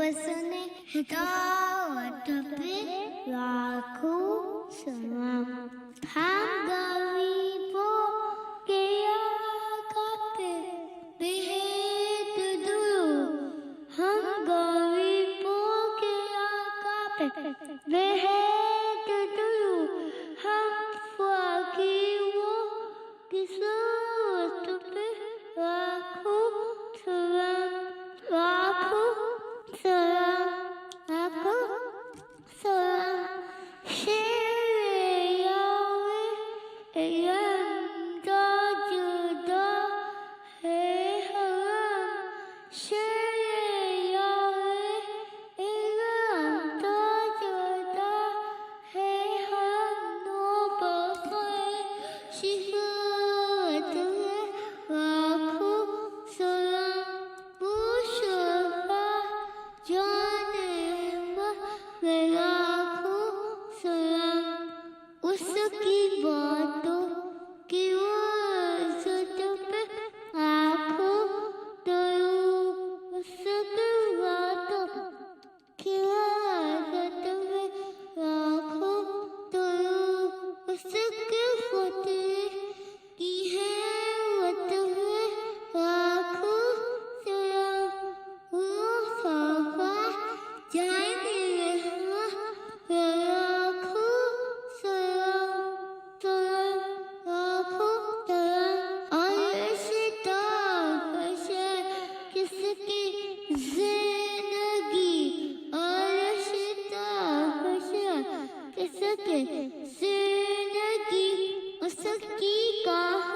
बसने हिदायत पे लाखों सलाम। हम गरीबों के आका पे बेहद दुरूद, हम गरीबों के आका पे बेहद दुरूद, हम फकीरों की सूरत पे लाखों सलाम, लाखों सलाम, लाखों सलाम। उसकी बातों की वज़द पे लाखों दरूद, उसकी बातों की वज़द पे लाखों दरूद, उसकी खुदी की हैवत में लाखों सलाम। मुस्तफा जनी रहमत लाखों सलाम, सलाम, लाखों सलाम। किसकी जिंदगी किसकी जिंदगी उसकी काह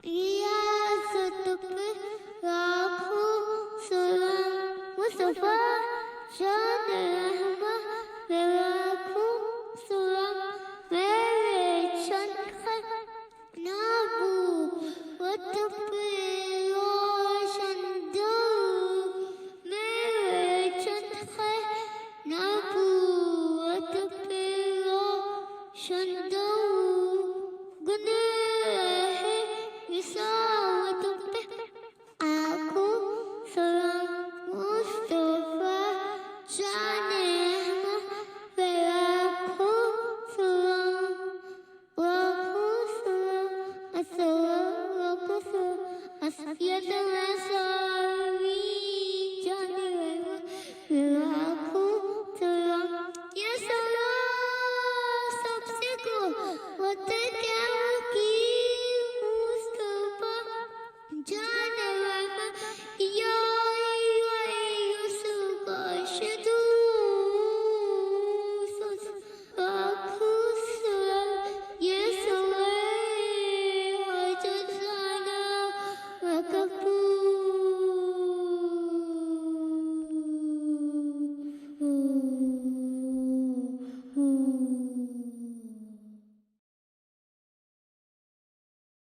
रियासत पे लाखों सलाम। मुस्तफा शान रहमत लाखों सलाम। मेरे चंद नबूवत पे रोशन दो, मेरे चंद नबूवत पे रोशन दो। गुनाह रिसालत पे लाखों सलाम। मुस्तफा जाने पे लाखों सलाम, लाखों सलाम। अस्सलाम असफियत सारी जाने लाखों सलाम। ये सलाम सबसे को होते क्या